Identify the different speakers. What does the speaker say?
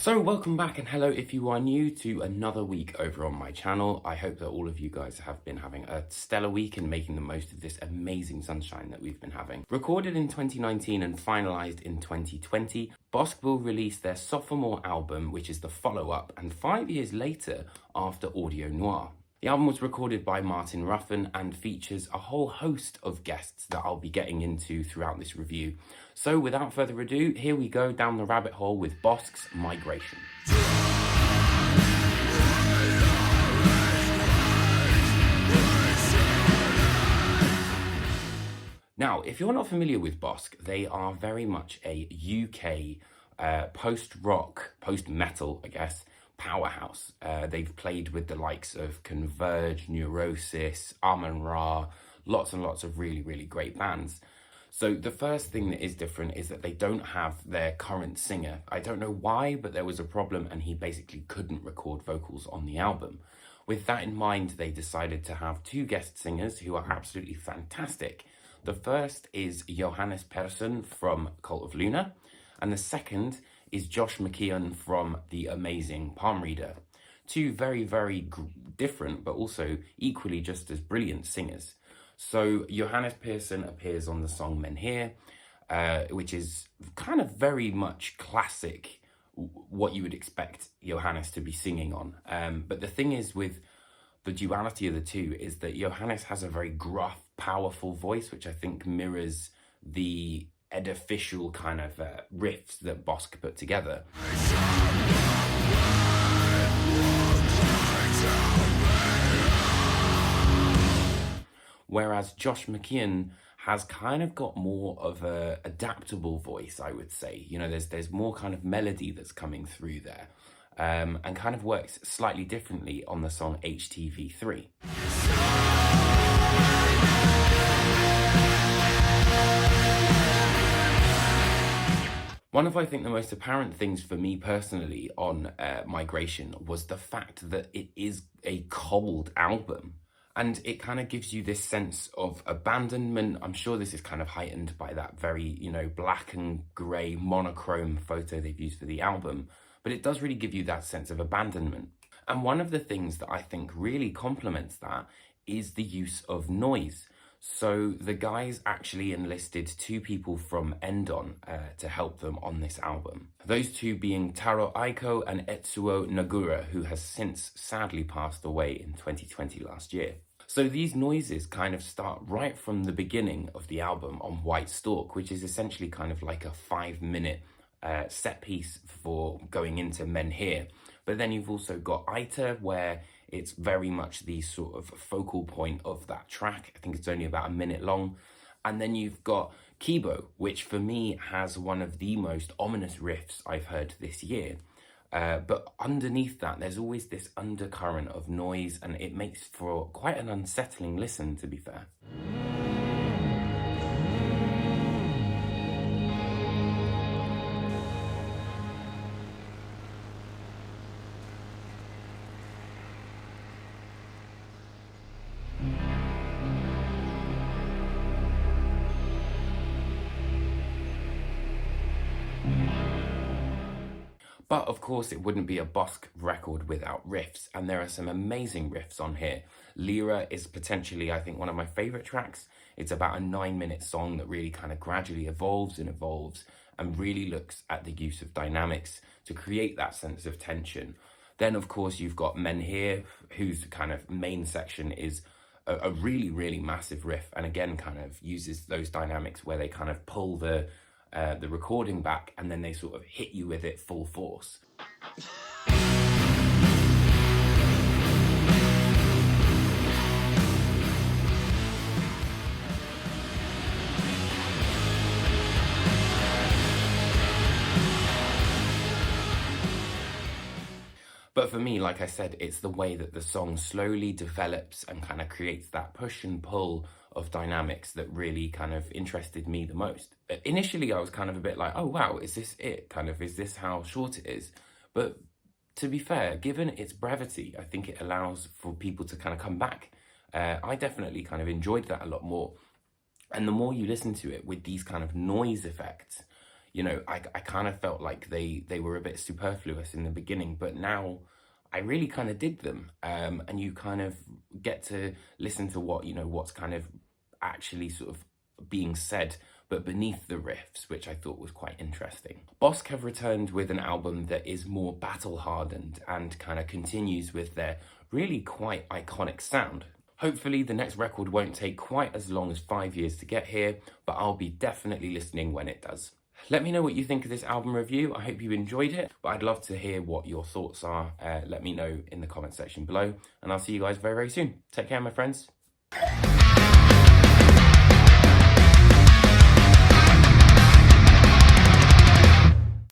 Speaker 1: So welcome back and hello if you are new to another week over on my channel. I hope that all of you guys have been having a stellar week and making the most of this amazing sunshine that we've been having. Recorded in 2019 and finalized in 2020, Bossk will release their sophomore album, which is the follow-up, and 5 years later after Audio Noir. The album was recorded by Martin Ruffin and features a whole host of guests that I'll be getting into throughout this review. So without further ado, here we go down the rabbit hole with Bossk's Migration. Now, if you're not familiar with Bossk, they are very much a UK post-rock, post-metal, I guess, powerhouse. They've played with the likes of Converge, Neurosis, Amun-Ra, lots and lots of really, really great bands. So the first thing that is different is that they don't have their current singer. I don't know why, but there was a problem and he basically couldn't record vocals on the album. With that in mind, they decided to have two guest singers who are absolutely fantastic. The first is Johannes Persson from Cult of Luna, and the second is Josh McKeon from the amazing Palm Reader. Two very, very different, but also equally just as brilliant singers. So Johannes Persson appears on the song Men Here, which is kind of very much classic, what you would expect Johannes to be singing on. But the thing is with the duality of the two is that Johannes has a very gruff, powerful voice, which I think mirrors the edificial kind of riffs that Bossk put together. Whereas Josh McKeon has kind of got more of a adaptable voice, I would say. You know, there's more kind of melody that's coming through there, and kind of works slightly differently on the song HTV3. One of, I think, the most apparent things for me personally on Migration was the fact that it is a cold album. And it kind of gives you this sense of abandonment. I'm sure this is kind of heightened by that very, you know, black and grey monochrome photo they've used for the album. But it does really give you that sense of abandonment. And one of the things that I think really complements that is the use of noise. So the guys actually enlisted two people from Endon to help them on this album. Those two being Taro Aiko and Etsuo Nagura, who has since sadly passed away in 2020 last year. So these noises kind of start right from the beginning of the album on White Stork, which is essentially kind of like a 5-minute set piece for going into Men Here. But then you've also got Aita, where it's very much the sort of focal point of that track. I think it's only about a minute long. And then you've got Kibo, which for me has one of the most ominous riffs I've heard this year. But underneath that, there's always this undercurrent of noise, and it makes for quite an unsettling listen, to be fair. But of course it wouldn't be a Bossk record without riffs, and there are some amazing riffs on here. Lyra is potentially, I think, one of my favourite tracks. It's about a 9-minute song that really kind of gradually evolves and really looks at the use of dynamics to create that sense of tension. Then of course you've got Men Here, whose kind of main section is a really, really massive riff, and again kind of uses those dynamics where they kind of pull the recording back and then they sort of hit you with it full force. But for me, like I said, it's the way that the song slowly develops and kind of creates that push and pull of dynamics that really kind of interested me the most. Initially, I was kind of a bit like, oh wow, is this it? Kind of, is this how short it is? But to be fair, given its brevity, I think it allows for people to kind of come back. I definitely kind of enjoyed that a lot more. And the more you listen to it with these kind of noise effects, You know, I kind of felt like they were a bit superfluous in the beginning, but now I really kind of dig them. And you kind of get to listen to what, you know, what's kind of actually sort of being said, but beneath the riffs, which I thought was quite interesting. Bossk have returned with an album that is more battle hardened and kind of continues with their really quite iconic sound. Hopefully the next record won't take quite as long as 5 years to get here, but I'll be definitely listening when it does. Let me know what you think of this album review. I hope you enjoyed it, but I'd love to hear what your thoughts are. Let me know in the comment section below, and I'll see you guys very, very soon. Take care, my friends.